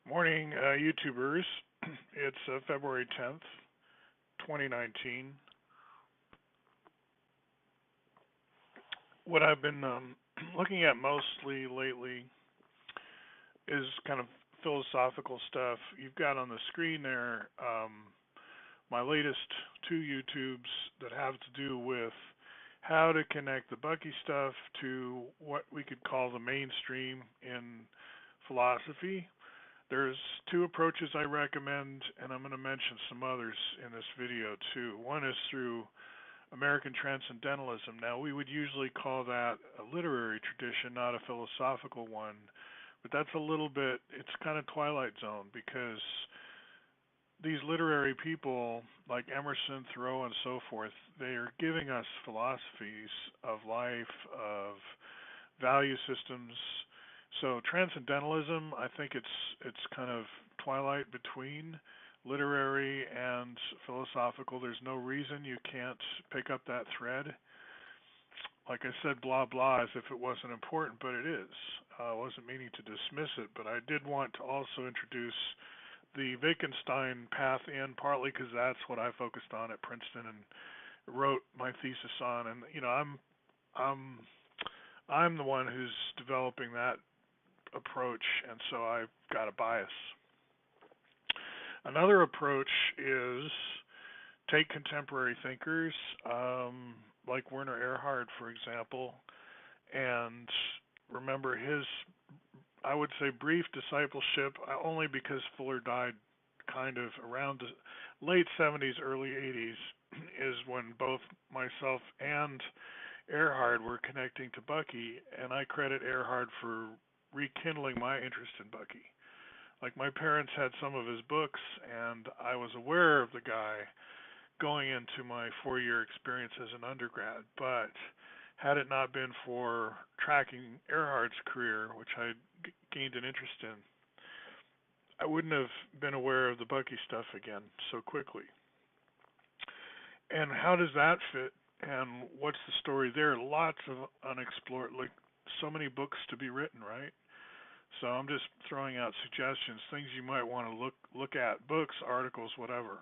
Morning, YouTubers. It's February 10th, 2019. What I've been looking at mostly lately is kind of philosophical stuff. You've got on the screen there my latest two YouTubes that have to do with how to connect the Bucky stuff to what we could call the mainstream in philosophy. There's two approaches I recommend, and I'm going to mention some others in this video too. One is through American Transcendentalism. Now, we would usually call that a literary tradition, not a philosophical one, but that's a little bit, it's kind of Twilight Zone because these literary people like Emerson, Thoreau, and so forth, they are giving us philosophies of life, of value systems. So transcendentalism, I think it's kind of twilight between literary and philosophical. There's no reason you can't pick up that thread. Like I said, blah blah, as if it wasn't important, but it is. I wasn't meaning to dismiss it, but I did want to also introduce the Wittgenstein path in, partly because that's what I focused on at Princeton and wrote my thesis on. And I'm I'm the one who's developing that approach, and so I've got a bias. Another approach is take contemporary thinkers, like Werner Erhard, for example, and remember his, I would say, brief discipleship, only because Fuller died kind of around the late 70s, early 80s, is when both myself and Erhard were connecting to Bucky, and I credit Erhard for rekindling my interest in Bucky. Like my parents had some of his books, and I was aware of the guy going into my 4-year experience as an undergrad. But had it not been for tracking Erhard's career, which I gained an interest in, I wouldn't have been aware of the Bucky stuff again so quickly. And how does that fit? And what's the story there? Lots of unexplored, like so many books to be written, right? So I'm just throwing out suggestions, things you might want to look at, books, articles, whatever.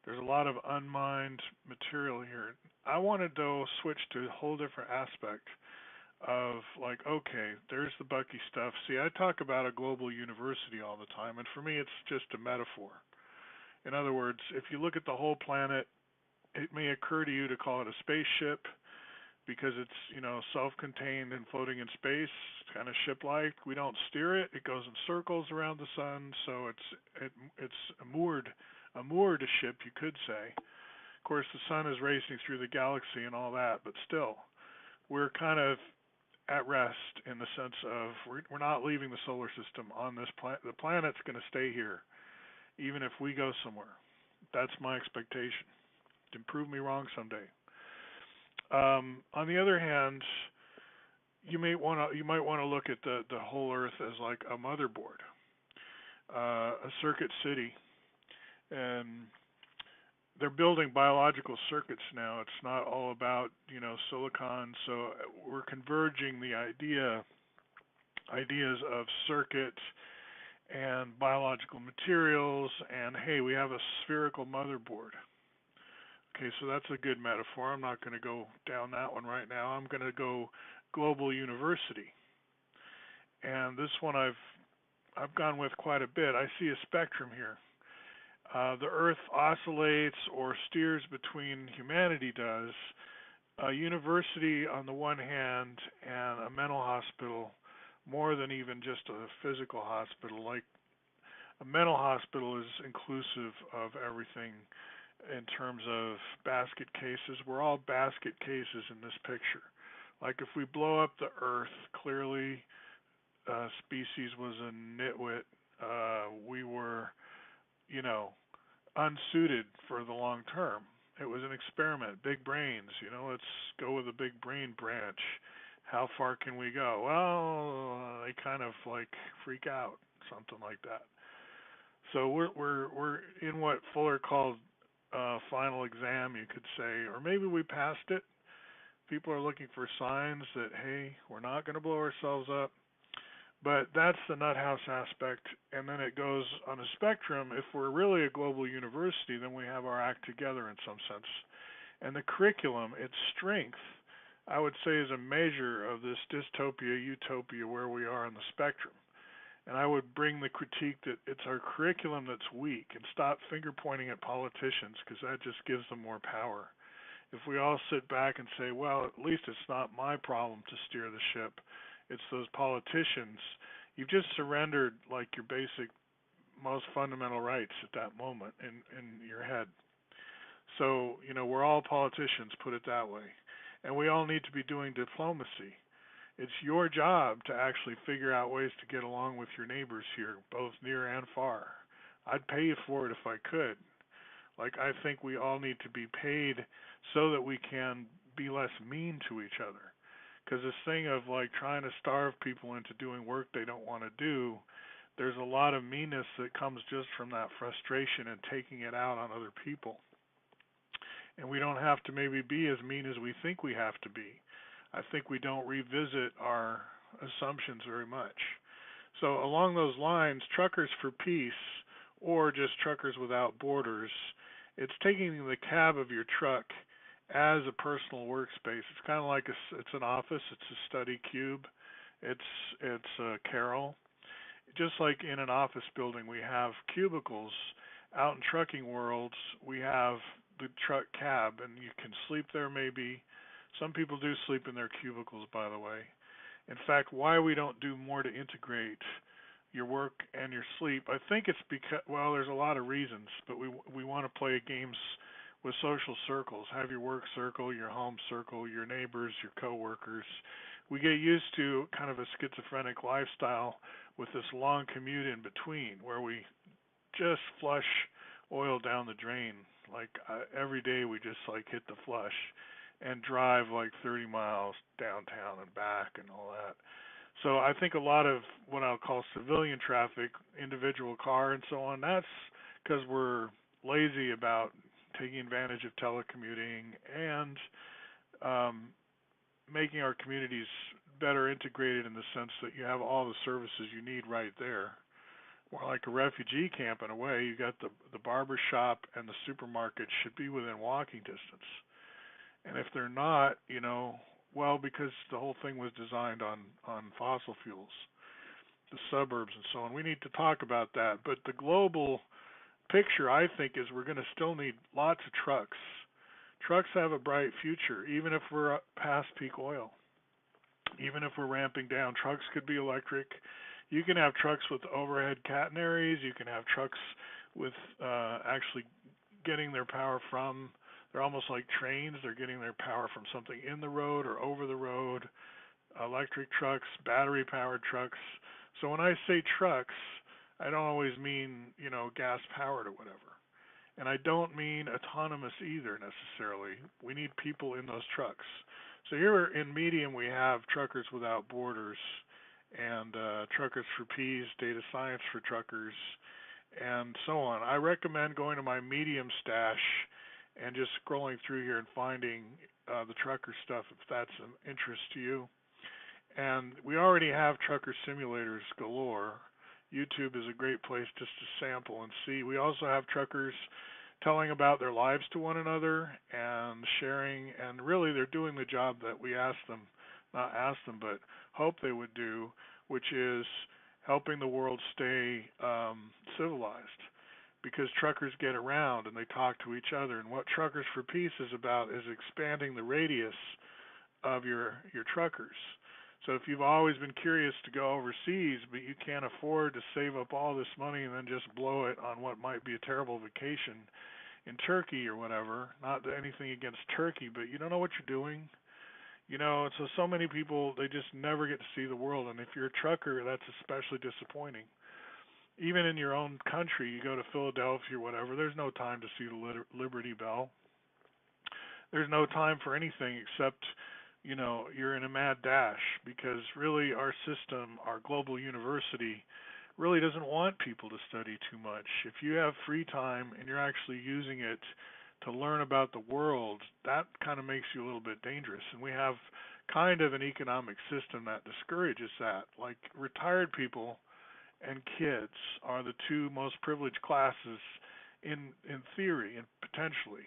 There's a lot of unmined material here. I wanted to switch to a whole different aspect of like, okay, there's the Bucky stuff. See, I talk about a global university all the time, and for me it's just a metaphor. In other words, if you look at the whole planet, it may occur to you to call it a spaceship because it's, self-contained and floating in space, kind of ship-like. We don't steer it; it goes in circles around the sun, so it's a moored ship, you could say. Of course, the sun is racing through the galaxy and all that, but still, we're kind of at rest in the sense of we're not leaving the solar system on this planet. The planet's going to stay here, even if we go somewhere. That's my expectation. You can prove me wrong someday. On the other hand, you might want to look at the whole Earth as like a motherboard, a circuit city, and they're building biological circuits now. It's not all about silicon. So we're converging the ideas of circuit and biological materials, and hey, we have a spherical motherboard. Okay, so that's a good metaphor. I'm not going to go down that one right now. I'm going to go global university. And this one I've gone with quite a bit. I see a spectrum here. The Earth oscillates or steers between, humanity does, a university on the one hand and a mental hospital, more than even just a physical hospital. Like a mental hospital is inclusive of everything in terms of basket cases. We're all basket cases in this picture. Like if we blow up the Earth, clearly species was a nitwit. We were, unsuited for the long term. It was an experiment. Big brains, let's go with a big brain branch. How far can we go? Well, they kind of like freak out, something like that. So we're in what Fuller called final exam, you could say, or maybe we passed it. People are looking for signs that, hey, we're not going to blow ourselves up. But that's the nut house aspect, and then it goes on a spectrum. If we're really a global university, then we have our act together in some sense. And the curriculum, its strength, I would say, is a measure of this dystopia, utopia, where we are on the spectrum. And I would bring the critique that it's our curriculum that's weak, and stop finger pointing at politicians, because that just gives them more power. If we all sit back and say, well, at least it's not my problem to steer the ship, it's those politicians, you've just surrendered like your basic, most fundamental rights at that moment in your head. So, we're all politicians, put it that way. And we all need to be doing diplomacy. It's your job to actually figure out ways to get along with your neighbors here, both near and far. I'd pay you for it if I could. Like, I think we all need to be paid so that we can be less mean to each other. Because this thing of like trying to starve people into doing work they don't want to do, there's a lot of meanness that comes just from that frustration and taking it out on other people. And we don't have to maybe be as mean as we think we have to be. I think we don't revisit our assumptions very much. So along those lines, Truckers for Peace, or just Truckers Without Borders, it's taking the cab of your truck as a personal workspace. It's kind of like it's an office. It's a study cube. It's a carrel. Just like in an office building, we have cubicles. Out in trucking worlds, we have the truck cab, and you can sleep there maybe. Some people do sleep in their cubicles, by the way. In fact, why we don't do more to integrate your work and your sleep, I think it's because, well, there's a lot of reasons, but we want to play games with social circles. Have your work circle, your home circle, your neighbors, your coworkers. We get used to kind of a schizophrenic lifestyle with this long commute in between, where we just flush oil down the drain. Like every day we just like hit the flush and drive like 30 miles downtown and back and all that. So I think a lot of what I'll call civilian traffic, individual car and so on, that's because we're lazy about taking advantage of telecommuting and making our communities better integrated in the sense that you have all the services you need right there. More like a refugee camp in a way. You got the barber shop and the supermarket should be within walking distance. And if they're not, well, because the whole thing was designed on fossil fuels, the suburbs and so on. We need to talk about that. But the global picture, I think, is we're going to still need lots of trucks. Trucks have a bright future, even if we're past peak oil. Even if we're ramping down, trucks could be electric. You can have trucks with overhead catenaries. You can have trucks with actually getting their power from, they're almost like trains. They're getting their power from something in the road or over the road. Electric trucks, battery-powered trucks. So when I say trucks, I don't always mean, gas-powered or whatever. And I don't mean autonomous either necessarily. We need people in those trucks. So here in Medium we have Truckers Without Borders and Truckers for Peace, Data Science for Truckers, and so on. I recommend going to my Medium stash and just scrolling through here and finding the trucker stuff if that's of interest to you. And we already have trucker simulators galore. YouTube is a great place just to sample and see. We also have truckers telling about their lives to one another and sharing, and really they're doing the job that we not ask them, but hope they would do, which is helping the world stay civilized. Because truckers get around and they talk to each other. And what Truckers for Peace is about is expanding the radius of your truckers. So if you've always been curious to go overseas, but you can't afford to save up all this money and then just blow it on what might be a terrible vacation in Turkey or whatever, not anything against Turkey, but you don't know what you're doing. So many people, they just never get to see the world. And if you're a trucker, that's especially disappointing. Even in your own country, you go to Philadelphia or whatever, there's no time to see the Liberty Bell. There's no time for anything except, you're in a mad dash because really our system, our global university, really doesn't want people to study too much. If you have free time and you're actually using it to learn about the world, that kind of makes you a little bit dangerous. And we have kind of an economic system that discourages that. Like retired people and kids are the two most privileged classes in theory and potentially.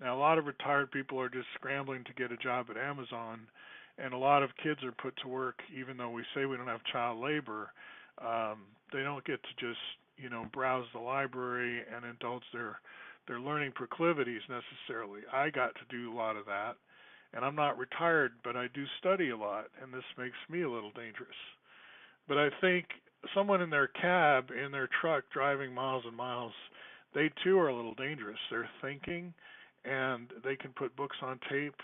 Now a lot of retired people are just scrambling to get a job at Amazon, and a lot of kids are put to work even though we say we don't have child labor. They don't get to just browse the library and indulge their learning proclivities necessarily. I got to do a lot of that, and I'm not retired, but I do study a lot, and this makes me a little dangerous. But I think someone in their cab, in their truck, driving miles and miles, they too are a little dangerous. They're thinking, and they can put books on tape.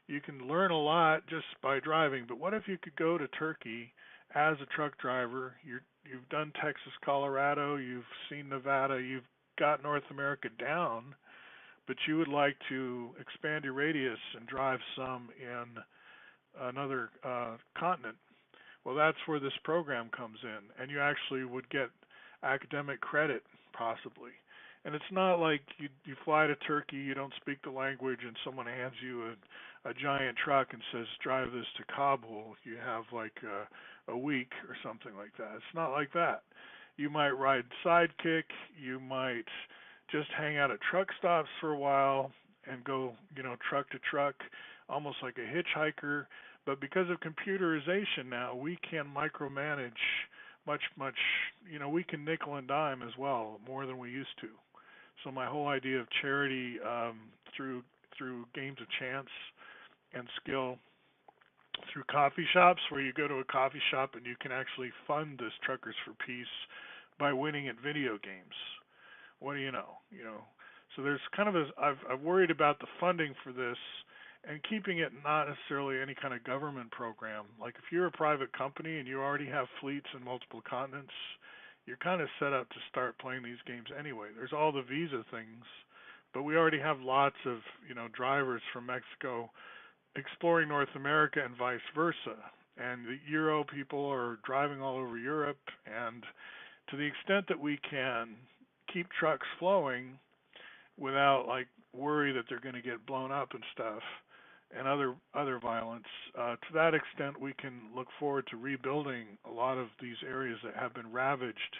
You can learn a lot just by driving, but what if you could go to Turkey as a truck driver? You've done Texas, Colorado, you've seen Nevada, you've got North America down, but you would like to expand your radius and drive some in another continent. Well, that's where this program comes in, and you actually would get academic credit possibly. And it's not like you fly to Turkey, you don't speak the language, and someone hands you a giant truck and says drive this to Kabul. You have like a week or something like that. It's not like that. You might ride Sidekick. You might just hang out at truck stops for a while and go, truck to truck, almost like a hitchhiker. But because of computerization now, we can micromanage much, we can nickel and dime as well, more than we used to. So my whole idea of charity through games of chance and skill, through coffee shops, where you go to a coffee shop and you can actually fund this Truckers for Peace by winning at video games. What do you know? So there's kind of I've worried about the funding for this and keeping it not necessarily any kind of government program. Like if you're a private company and you already have fleets in multiple continents, you're kind of set up to start playing these games anyway. There's all the visa things, but we already have lots of, drivers from Mexico exploring North America and vice versa. And the Euro people are driving all over Europe, and to the extent that we can keep trucks flowing without like worry that they're going to get blown up and stuff and other violence, to that extent we can look forward to rebuilding a lot of these areas that have been ravaged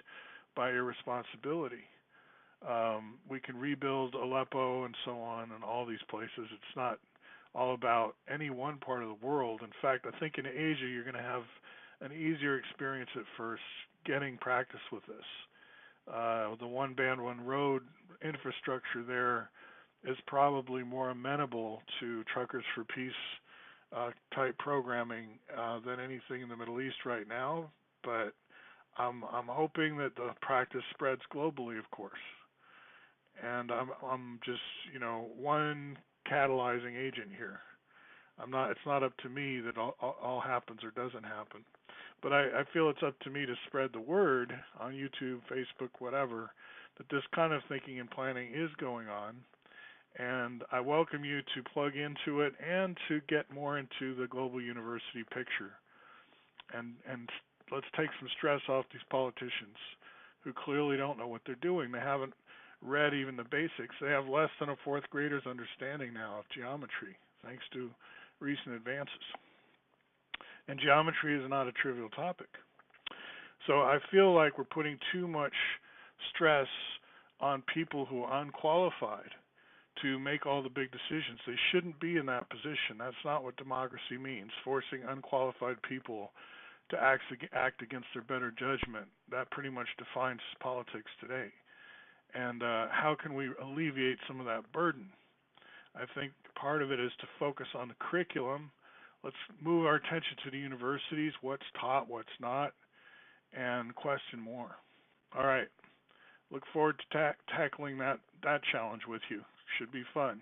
by irresponsibility. We can rebuild Aleppo and so on and all these places. It's not all about any one part of the world. In fact, I think in Asia you're going to have an easier experience at first getting practice with this. The one band, one road infrastructure there is probably more amenable to Truckers for Peace type programming than anything in the Middle East right now. But I'm hoping that the practice spreads globally, of course. And I'm just one catalyzing agent here. It's not up to me that all happens or doesn't happen. But I feel it's up to me to spread the word on YouTube, Facebook, whatever, that this kind of thinking and planning is going on. And I welcome you to plug into it and to get more into the global university picture. And let's take some stress off these politicians who clearly don't know what they're doing. They haven't read even the basics. They have less than a fourth grader's understanding now of geometry, thanks to recent advances. And geometry is not a trivial topic. So I feel like we're putting too much stress on people who are unqualified to make all the big decisions. They shouldn't be in that position. That's not what democracy means, forcing unqualified people to act against their better judgment. That pretty much defines politics today. And how can we alleviate some of that burden? I think part of it is to focus on the curriculum. Let's move our attention to the universities, what's taught, what's not, and question more. All right. Look forward to tackling that challenge with you. Should be fun.